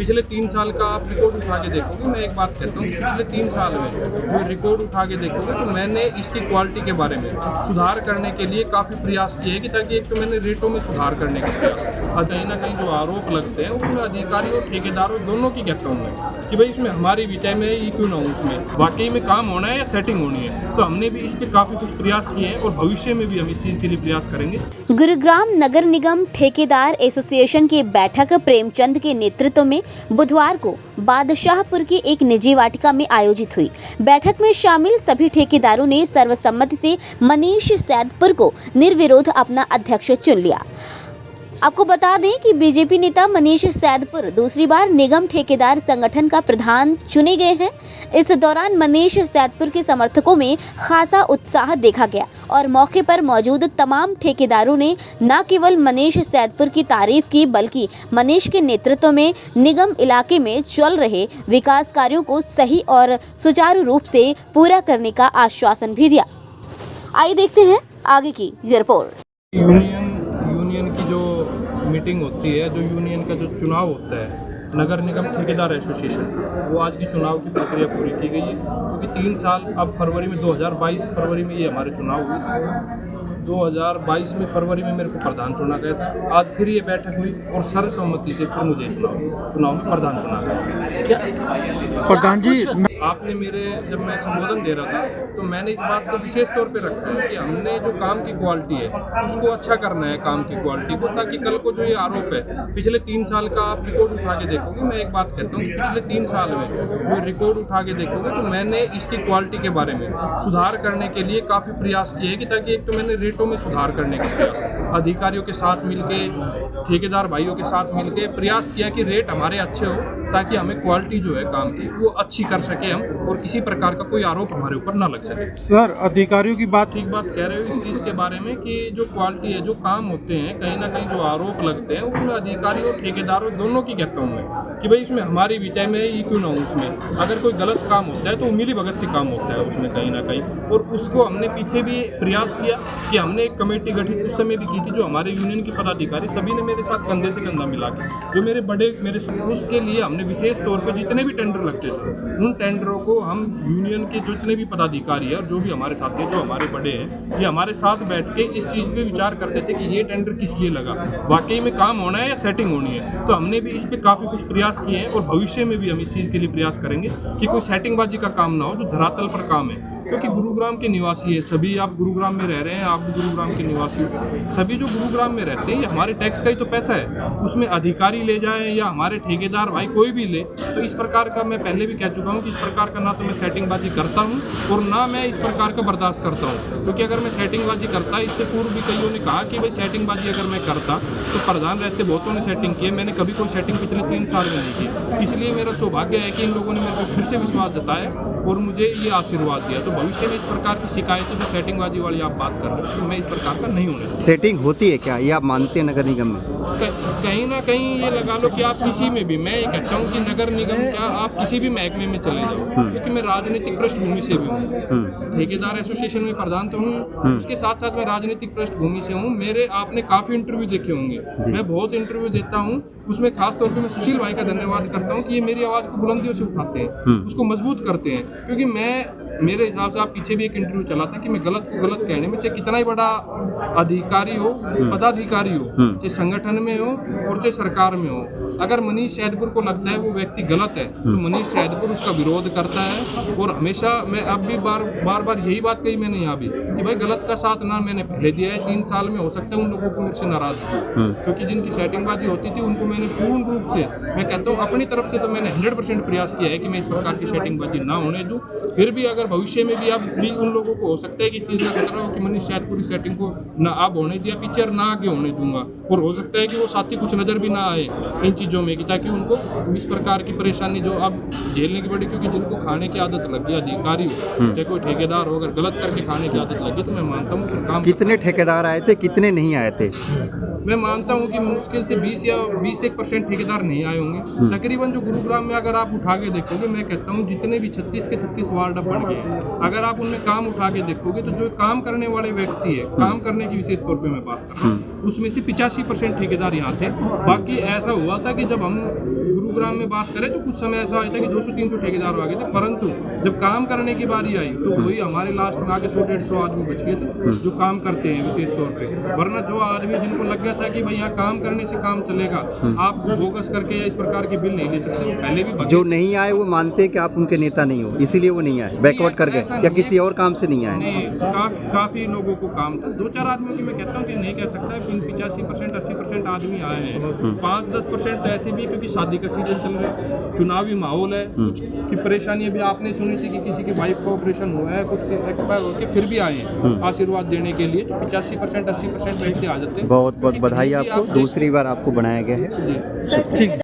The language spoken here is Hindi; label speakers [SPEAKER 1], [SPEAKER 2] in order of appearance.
[SPEAKER 1] पिछले 3 साल का आप रिकॉर्ड उठा के देखोगे, मैं एक बात कहता हूँ, पिछले 3 साल में जो रिकॉर्ड उठा के देखोगे तो मैंने इसकी क्वालिटी के बारे में सुधार करने के लिए काफ़ी प्रयास किए कि ताकि एक तो मैंने रेटों में सुधार करने का प्रयास और कहीं ना कहीं जो आरोप लगते हैं उसमें अधिकारियों ठेकेदारों दोनों की कहता हूँ मैं कि भाई इसमें हमारी भी, चाहे मैं ही क्यों ना हूँ, उसमें वाकई में काम होना है या सेटिंग होनी है। तो हमने भी इस पर काफ़ी कुछ प्रयास किए हैं और भविष्य में भी हम इस चीज़ के लिए प्रयास करेंगे।
[SPEAKER 2] गुरुग्राम नगर निगम ठेकेदार एसोसिएशन की बैठक प्रेमचंद के नेतृत्व में बुधवार को बादशाहपुर की एक निजी वाटिका में आयोजित हुई। बैठक में शामिल सभी ठेकेदारों ने सर्वसम्मति से मनीष सैदपुर को निर्विरोध अपना अध्यक्ष चुन लिया। आपको बता दें कि बीजेपी नेता मनीष सैदपुर दूसरी बार निगम ठेकेदार संगठन का प्रधान चुने गए हैं। इस दौरान मनीष सैदपुर के समर्थकों में खासा उत्साह देखा गया और मौके पर मौजूद तमाम ठेकेदारों ने न केवल मनीष सैदपुर की तारीफ की बल्कि मनीष के नेतृत्व में निगम इलाके में चल रहे विकास कार्यों को सही और सुचारू रूप से पूरा करने का आश्वासन भी दिया। आइए देखते हैं आगे की ये रिपोर्ट।
[SPEAKER 1] यूनियन की जो मीटिंग होती है, जो यूनियन का जो चुनाव होता है नगर निगम ठेकेदार एसोसिएशन का, वो आज की चुनाव की प्रक्रिया पूरी की गई है क्योंकि 3 साल अब फरवरी में 2022 फरवरी में ये हमारे चुनाव हुए। 2022 में फरवरी में मेरे को प्रधान चुना गया था। आज फिर ये बैठक हुई और सर्वसम्मति से फिर मुझे चुनाव में प्रधान चुना गया।
[SPEAKER 3] प्रधान जी,
[SPEAKER 1] आपने मेरे जब मैं संबोधन दे रहा था तो मैंने इस बात को विशेष तौर पे रखा है कि हमने जो काम की क्वालिटी है उसको अच्छा करना है, काम की क्वालिटी को, ताकि कल को जो ये आरोप है पिछले 3 साल का आप रिकॉर्ड उठा के देखोगे, मैं एक बात कहता हूँ कि पिछले 3 साल में जो रिकॉर्ड उठा के देखोगे तो मैंने इसकी क्वालिटी के बारे में सुधार करने के लिए काफ़ी प्रयास किए हैं कि ताकि एक तो मैंने रेटों में सुधार करने का प्रयास अधिकारियों के साथ मिलके, ठेकेदार भाइयों के साथ मिलके प्रयास किया कि रेट हमारे अच्छे हो ताकि हमें क्वालिटी जो है काम की वो अच्छी कर सके हम और किसी प्रकार का कोई आरोप हमारे ऊपर ना लग सके।
[SPEAKER 3] सर अधिकारियों की बात
[SPEAKER 1] ठीक बात कह रहे हो इस चीज़ के बारे में कि जो क्वालिटी है, जो काम होते हैं, कहीं ना कहीं जो आरोप लगते हैं उसमें अधिकारियों ठेकेदारों दोनों की कहता हूँ मैं कि भाई इसमें हमारी भी, चाहे मैं ही क्यों ना हूँ, उसमें अगर कोई गलत काम होता है तो मिली भगत से काम होता है उसमें कहीं ना कहीं। और उसको हमने पीछे भी प्रयास किया कि हमने एक कमेटी गठित उस समय भी की थी, जो हमारे यूनियन के पदाधिकारी सभी ने मेरे साथ कंधे से कंधा मिला के, जो मेरे उसके लिए हमने विशेष तौर पर जितने भी टेंडर लगते थे उन टेंडरों को हम यूनियन के जितने भी पदाधिकारी है और जो भी हमारे साथ थे, जो हमारे बड़े हैं, ये हमारे साथ बैठ के इस चीज़ पे विचार करते थे कि ये टेंडर किस लिए लगा, वाकई में काम होना है या सेटिंग होनी है। तो हमने भी इस पे काफ़ी कुछ प्रयास किए हैं और भविष्य में भी हम इस चीज़ के लिए प्रयास करेंगे कि कोई सेटिंगबाजी का काम ना हो, जो धरातल पर काम है। क्योंकि गुरुग्राम के निवासी है सभी, आप गुरुग्राम में रह रहे हैं, आप भी गुरुग्राम के निवासी हो, सभी जो गुरुग्राम में रहते हैं ये हमारे टैक्स का ही तो पैसा है, उसमें अधिकारी ले जाएं या हमारे ठेकेदार भाई कोई भी ले, तो इस प्रकार का मैं पहले भी कह चुका हूँ कि इस प्रकार का ना तो मैं सेटिंगबाजी करता हूँ और ना मैं इस प्रकार का बर्दाश्त करता हूँ। क्योंकि अगर मैं सेटिंगबाजी करता, इससे पूर्व भी कईयों ने कहा कि भाई सेटिंगबाजी अगर मैं करता तो प्रधान रहते बहुतों ने सेटिंग की है, मैंने कभी कोई सेटिंग पिछले 3 साल में नहीं की। इसलिए मेरा सौभाग्य है कि इन लोगों ने मेरे को फिर से विश्वास जताया और मुझे ये आशीर्वाद दिया। तो भविष्य में इस प्रकार की शिकायतें जो सेटिंगबाजी वाली आप बात कर रहे हैं तो मैं इस प्रकार का नहीं होने।
[SPEAKER 4] सेटिंग होती है क्या, ये आप मानते हैं नगर निगम में?
[SPEAKER 1] कहीं ना कहीं ये लगा लो कि आप किसी में भी, मैं ये कहता हूँ कि नगर निगम क्या, आप किसी भी महकमे में चले जाओ, क्योंकि मैं राजनीतिक पृष्ठभूमि से भी हूँ, ठेकेदार एसोसिएशन में प्रधान तो हूँ, उसके साथ साथ मैं राजनीतिक पृष्ठभूमि से हूँ। मेरे आपने काफ़ी इंटरव्यू देखे होंगे, मैं बहुत इंटरव्यू देता हूँ, उसमें खास तौर पे मैं सुशील भाई का धन्यवाद करता हूँ कि ये मेरी आवाज़ को बुलंदियों से उठाते हैं, उसको मजबूत करते हैं। क्योंकि मेरे हिसाब से आप पीछे भी एक इंटरव्यू चला था कि मैं गलत को गलत कहने में, चाहे कितना ही बड़ा अधिकारी हो, पदाधिकारी हो, चाहे संगठन में हो और चाहे सरकार में हो, अगर मनीष सैदपुर को लगता है वो व्यक्ति गलत है तो मनीष सैदपुर उसका विरोध करता है। और हमेशा मैं अब भी बार यही बात कही मैंने यहाँ भी कि भाई गलत का साथ ना मैंने पहले दिया है 3 साल में, हो सकता है उन लोगों को मेरे से नाराज थी, क्योंकि जिनकी सेटिंगबाजी होती थी उनको मैंने पूर्ण रूप से, मैं कहता हूँ अपनी तरफ से तो मैंने 100% प्रयास किया है कि मैं इस प्रकार की सेटिंगबाजी ना होने दूँ। फिर भी अगर भविष्य में भी अब भी उन लोगों को हो सकता है कि इस चीज़ का खतरा हो कि मनीष सैदपुर की सेटिंग को ना अब होने दिया पीछे और ना आगे होने दूंगा, और हो सकता है कि वो साथी कुछ नज़र भी ना आए इन चीज़ों में, कि ताकि उनको इस प्रकार की परेशानी जो अब झेलने की पड़ी, क्योंकि जिनको खाने की आदत लग गई, अधिकारी हो चाहे कोई ठेकेदार हो, अगर गलत करके खाने की आदत लगी तो मैं मानता हूँ फिर काम।
[SPEAKER 4] कितने ठेकेदार आए थे, कितने नहीं आए थे?
[SPEAKER 1] मैं मानता हूँ कि मुश्किल से 20% ठेकेदार नहीं आए होंगे तकरीबन। जो गुरुग्राम में अगर आप उठा के देखोगे, मैं कहता हूँ जितने भी 36 के 36 वार्ड अब बन गए हैं, अगर आप उनमें काम उठा के देखोगे तो जो काम करने वाले व्यक्ति है, काम करने की विशेष तौर पे मैं बात कर रहा हूँ, उसमें से 85% ठेकेदार यहाँ थे। बाकी ऐसा हुआ था कि जब हम गुरुग्राम में बात करें तो कुछ समय ऐसा आया था कि 200-300 ठेकेदार आ गए थे, परंतु जब काम करने की बारी आई तो वही हमारे लास्ट में आके 100-150 आदमी बच गए थे जो काम करते हैं विशेष तौर पे। वरना जो आदमी जिनको लग गया था कि भाई यहाँ काम करने से काम चलेगा, आप बोगस करके या इस प्रकार की बिल नहीं ले सकते, वो पहले भी बचे
[SPEAKER 4] जो नहीं आए वो मानते हैं कि आप उनके नेता नहीं हो, इसीलिए वो नहीं आए, बैकवर्ड कर गए
[SPEAKER 1] ऐसा
[SPEAKER 4] या
[SPEAKER 1] नहीं
[SPEAKER 4] किसी
[SPEAKER 1] है।
[SPEAKER 4] और काम से नहीं आए।
[SPEAKER 1] नहीं, काफी लोगों को काम था। 2-4 आदमियों की मैं कहता हूँ कि नहीं कह सकता, 85% 80% आदमी आए हैं। 5-10% तो ऐसे भी क्योंकि शादी का सीजन चल रहा है, चुनावी माहौल है, कुछ की परेशानी अभी आपने सुनी थी कि किसी की वाइफ का ऑपरेशन हुआ है, कुछ एक्सपायर होकर फिर भी आए हैं आशीर्वाद देने के लिए। 85% 80% बैठ के आ जाते हैं।
[SPEAKER 4] बहुत बहुत बधाई
[SPEAKER 1] किसी भी
[SPEAKER 4] आपको,
[SPEAKER 1] आप
[SPEAKER 4] दूसरी बार आपको बनाया गया है।
[SPEAKER 1] जी।
[SPEAKER 3] ठीक